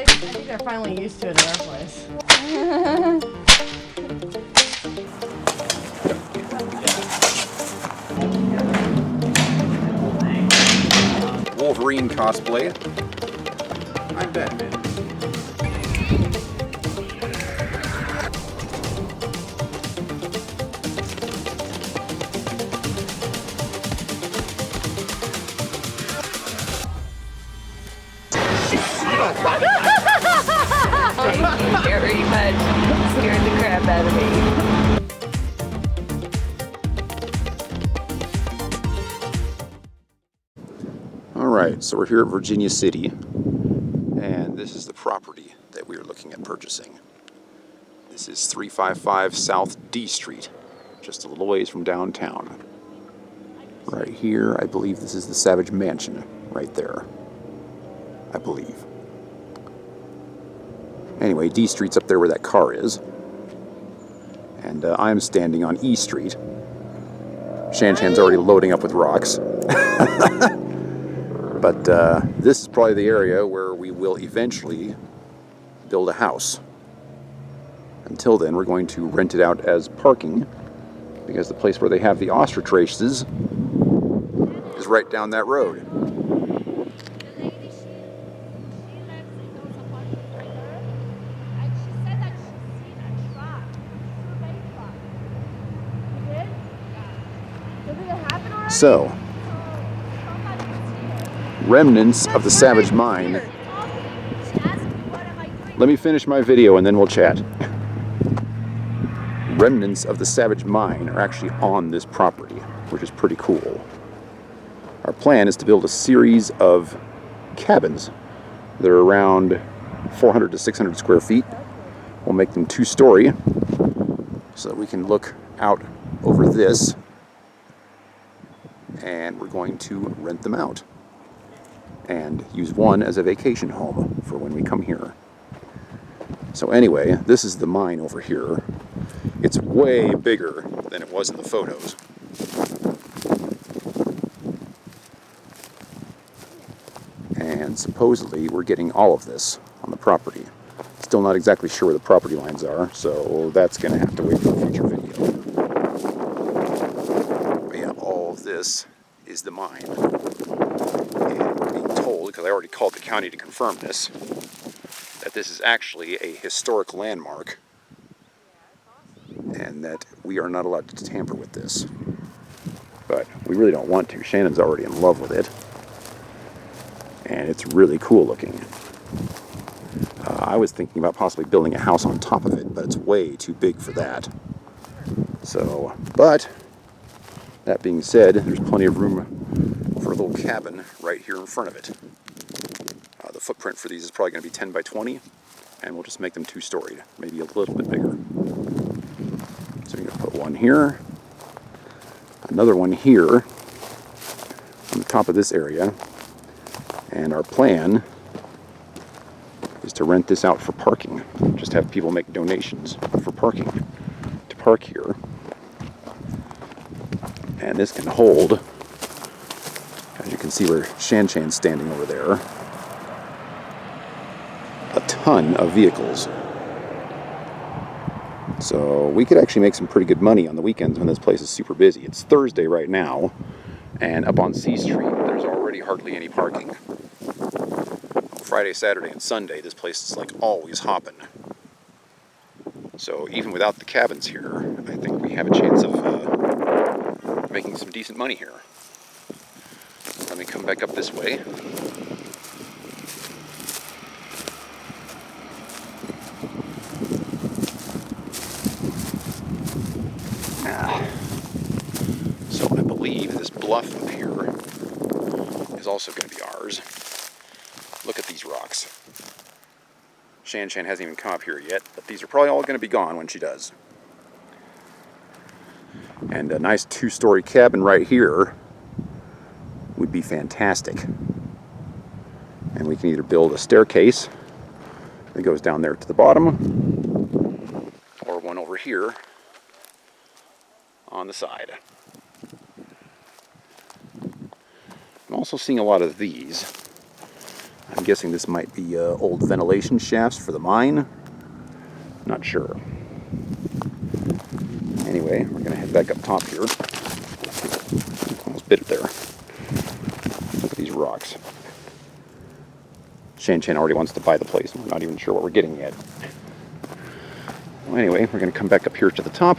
I think they're finally used to it in our place. Wolverine cosplay. I'm Batman. Thank you very much. You scared the crap out of me. Alright, so we're here at Virginia City, and this is the property that we are looking at purchasing. This is 355 South D Street, just a little ways from downtown. Right here, I believe this is the Savage Mansion, right there. I believe. Anyway, D Street's up there where that car is. And I'm standing on E Street. Shan-Chan's already loading up with rocks. But this is probably the area where we will eventually build a house. Until then, we're going to rent it out as parking, because the place where they have the ostrich races is right down that road. So, remnants of the Savage Mine. Let me finish my video and then we'll chat. Remnants of the Savage Mine are actually on this property, which is pretty cool. Our plan is to build a series of cabins that are around 400 to 600 square feet. We'll make them 2-story so that we can look out over this, and we're going to rent them out and use one as a vacation home for when we come here. So anyway, this is the mine over here. It's way bigger than it was in the photos. And supposedly we're getting all of this on the property. Still not exactly sure where the property lines are, so that's going to have to wait for a future video. But yeah, all of this is the mine. And we're being told, because I already called the county to confirm this, that this is actually a historic landmark and that we are not allowed to tamper with this. But we really don't want to. Shannon's already in love with it. And it's really cool looking. I was thinking about possibly building a house on top of it, but it's way too big for that. So, but that being said, there's plenty of room for a little cabin right here in front of it. The footprint for these is probably going to be 10 by 20, and we'll just make them 2-storied, maybe a little bit bigger. So you're going to put one here, another one here on the top of this area, and our plan is to rent this out for parking. Just have people make donations for parking to park here. And this can hold, as you can see where Shan-Chan's standing over there, a ton of vehicles. So we could actually make some pretty good money on the weekends when this place is super busy. It's Thursday right now, and up on C Street there's already hardly any parking. Friday, Saturday, and Sunday this place is like always hopping. So even without the cabins here, I think we have a chance of making some decent money here. Let me come back up this way. So I believe this bluff up here is also going to be ours. Look at these rocks. Shan-Chan hasn't even come up here yet, but these are probably all going to be gone when she does. And a nice 2-story cabin right here would be fantastic. And we can either build a staircase that goes down there to the bottom, or one over here on the side. I'm also seeing a lot of these. I'm guessing this might be old ventilation shafts for the mine. Not sure. Anyway, we're going to head back up top here. Almost bit it there. Look at these rocks. Shan already wants to buy the place, and we're not even sure what we're getting yet. Well, anyway, we're going to come back up here to the top.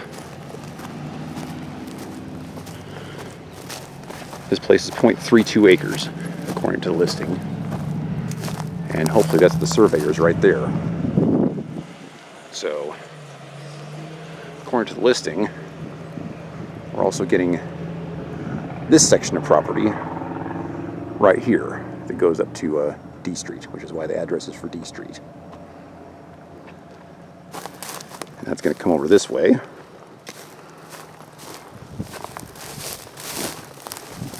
This place is 0.32 acres, according to the listing. And hopefully that's the surveyor's right there. So, according to the listing, we're also getting this section of property right here that goes up to D Street, which is why the address is for D Street. And that's going to come over this way.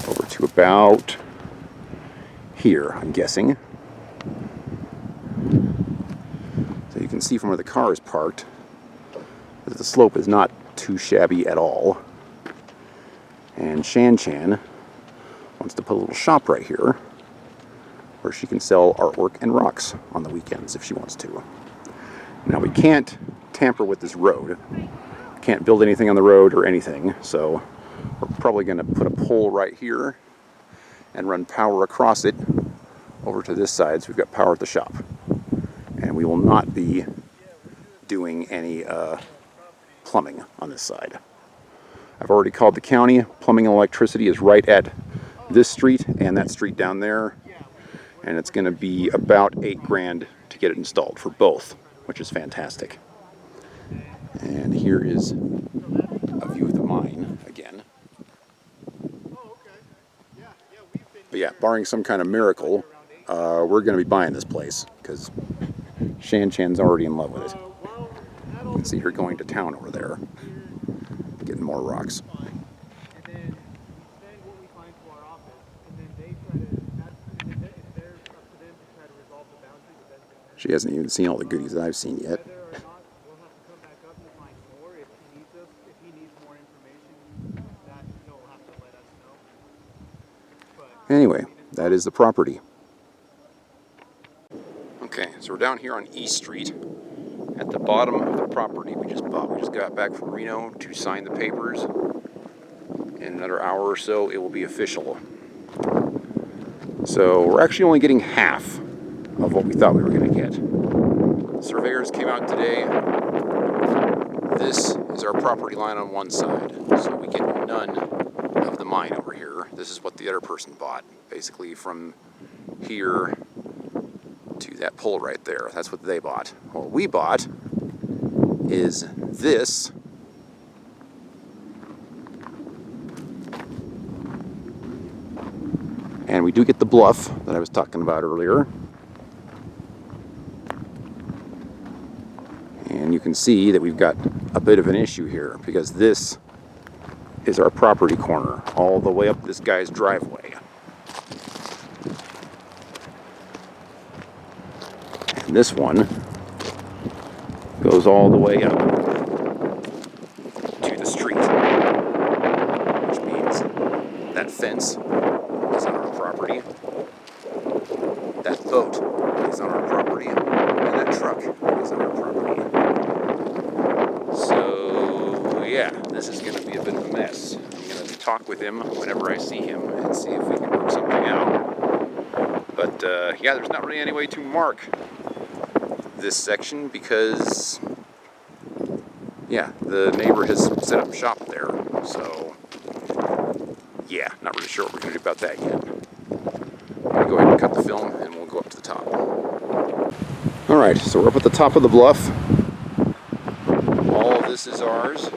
Over to about here, I'm guessing. So you can see from where the car is parked that the slope is not too shabby at all. And Shan wants to put a little shop right here where she can sell artwork and rocks on the weekends if she wants to. Now we can't tamper with this road. Can't build anything on the road or anything, so we're probably going to put a pole right here and run power across it over to this side so we've got power at the shop. And we will not be doing any plumbing on this side. I've already called the county. Plumbing and electricity is right at this street and that street down there. And it's going to be about $8,000 to get it installed for both, which is fantastic. And here is a view of the mine again. But yeah, barring some kind of miracle, we're going to be buying this place because Shan's already in love with it. You can see her going to town over there, getting more rocks. She hasn't even seen all the goodies that I've seen yet. Anyway, that is the property. Okay, so we're down here on East Street at the bottom of the property we just bought. We just got back from Reno to sign the papers. In another hour or so, it will be official. So we're actually only getting half of what we thought we were going to get. Surveyors came out today. This is our property line on one side, so we get none of the mine over here. This is what the other person bought, basically from here to that pole right there. That's what they bought. What we bought is this. And we do get the bluff that I was talking about earlier. And you can see that we've got a bit of an issue here because this is our property corner all the way up this guy's driveway. And this one goes all the way up to the street, which means that fence is on our property, that boat is on our property, and that truck is on our property. So yeah, this is going to be a bit of a mess. I'm going to talk with him whenever I see him and see if we can work something out. But yeah, there's not really any way to mark this section because yeah, the neighbor has set up shop there. So yeah, not really sure what we're going to do about that yet. I'm going to go ahead and cut the film and we'll go up to the top. Alright, so we're up at the top of the bluff. All of this is ours.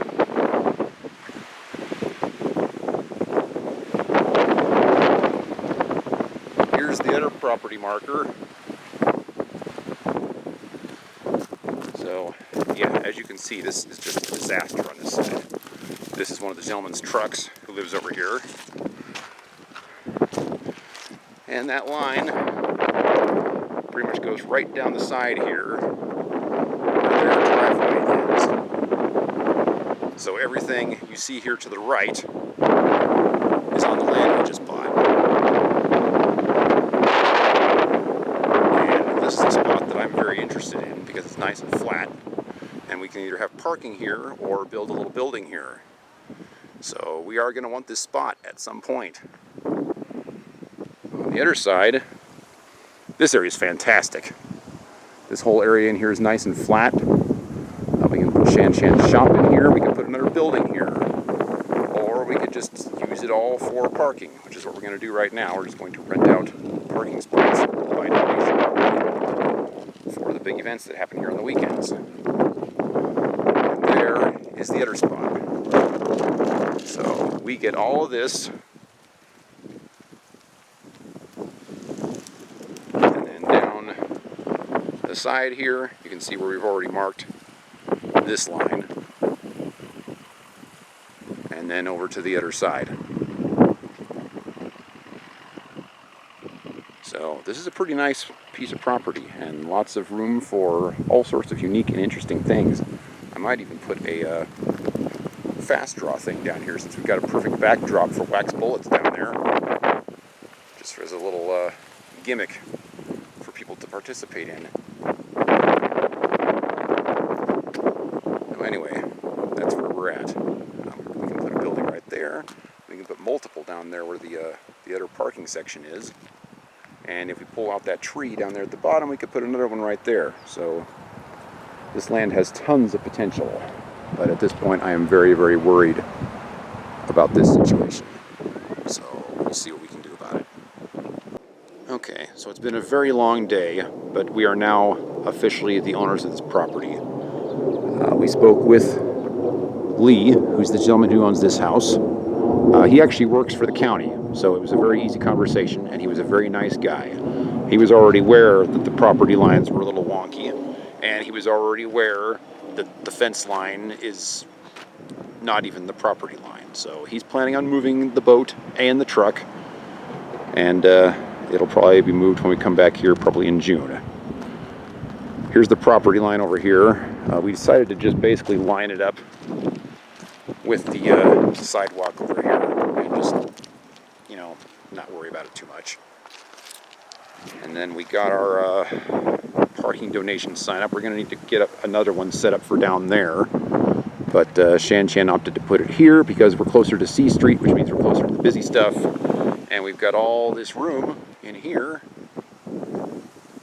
Here's the other property marker. So, yeah, as you can see, this is just a disaster on this side. This is one of the gentleman's trucks who lives over here. And that line pretty much goes right down the side here where their driveway is. So everything you see here to the right is on the land we just bought. a spot that I'm very interested in because it's nice and flat, and we can either have parking here or build a little building here. So we are going to want this spot at some point. On the other side, this area is fantastic. This whole area in here is nice and flat. We can put Shan Shan's shop in here. We can put another building here. Or we could just use it all for parking, which is what we're going to do right now. We're just going to rent out parking spots by donation for the big events that happen here on the weekends. And there is the other spot. So we get all of this. And then down the side here, you can see where we've already marked this line. And then over to the other side. So this is a pretty nice piece of property and lots of room for all sorts of unique and interesting things. I might even put a fast draw thing down here since we've got a perfect backdrop for wax bullets down there. Just as a little gimmick for people to participate in. So anyway, that's where we're at. We can put a building right there. We can put multiple down there where the other parking section is. And if we pull out that tree down there at the bottom, we could put another one right there. So this land has tons of potential. But at this point, I am very, very worried about this situation. So we'll see what we can do about it. Okay, so it's been a very long day, but we are now officially the owners of this property. We spoke with Lee, who's the gentleman who owns this house. He actually works for the county, so it was a very easy conversation, and he was a very nice guy. He was already aware that the property lines were a little wonky, and he was already aware that the fence line is not even the property line. So he's planning on moving the boat and the truck, and it'll probably be moved when we come back here, probably in June. Here's the property line over here. We decided to just basically line it up with the sidewalk over here and just, you know, not worry about it too much. And then we got our parking donation sign up. We're going to need to get another one set up for down there. But Shan Shan opted to put it here because we're closer to C Street, which means we're closer to the busy stuff. And we've got all this room in here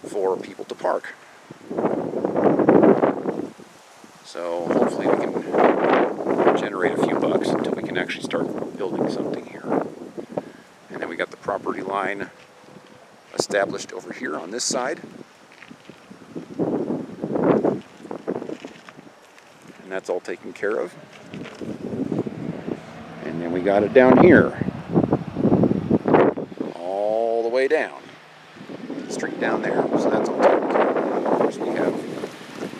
for people to park. So hopefully we can generate a few bucks until we can actually start building something here. And then we got the property line established over here on this side. And that's all taken care of. And then we got it down here. All the way down. The street down there. So that's all taken care of. And of course we have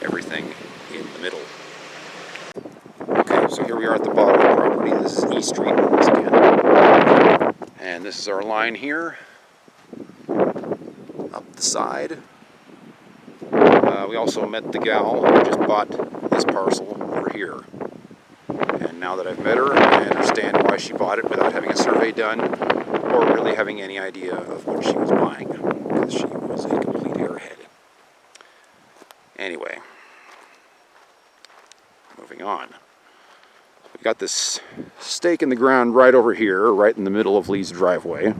everything in the middle. Okay, so here we are at the bottom of the property. This is E Street once again. And this is our line here. Up the side. We also met the gal who just bought this parcel over here. And now that I've met her, I understand why she bought it without having a survey done or really having any idea of what she was buying, because she was a complete airhead. Anyway, moving on. We got this stake in the ground right over here, right in the middle of Lee's driveway.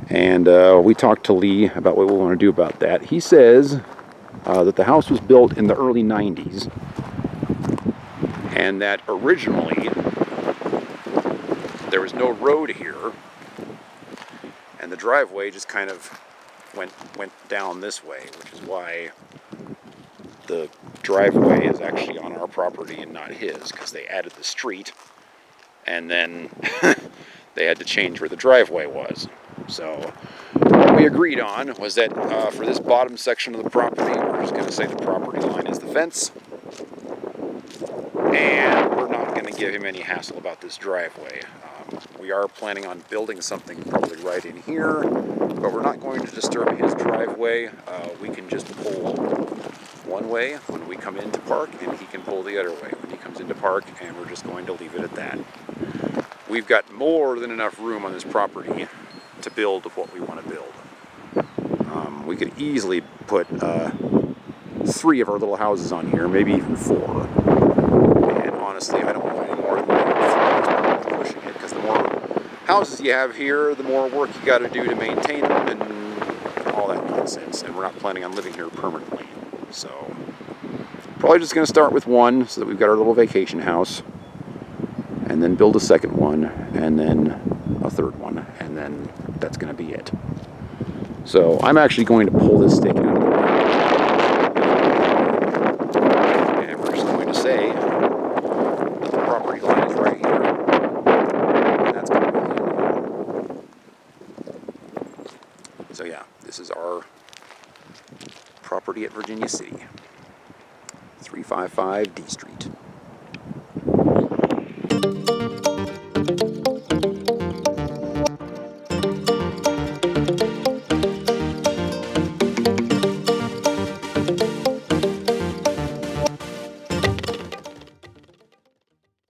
And we talked to Lee about what we want to do about that. He says that the house was built in the early 90s, and that originally there was no road here, and the driveway just kind of went down this way, which is why the driveway is actually on our property and not his, because they added the street, and then they had to change where the driveway was. So what we agreed on was that for this bottom section of the property, we're just going to say the property line is the fence, and we're not going to give him any hassle about this driveway. We are planning on building something probably right in here, but we're not going to disturb his driveway. We can just pull one way when we come in to park, and he can pull the other way when he comes into park, and we're just going to leave it at that. We've got more than enough room on this property to build what we want to build. We could easily put 3 of our little houses on here, maybe even 4. And honestly, I don't want any more than 3 pushing it, because the more houses you have here, the more work you got to do to maintain them and all that nonsense. And we're not planning on living here permanently. So probably just going to start with 1 so that we've got our little vacation house, and then build a second one, and then a third one, and then that's going to be it. So I'm actually going to pull this stake out of the ground, and we're just going to say that the property line is right here, and that's going to be it. So yeah, this is our property at Virginia City, 355 D Street.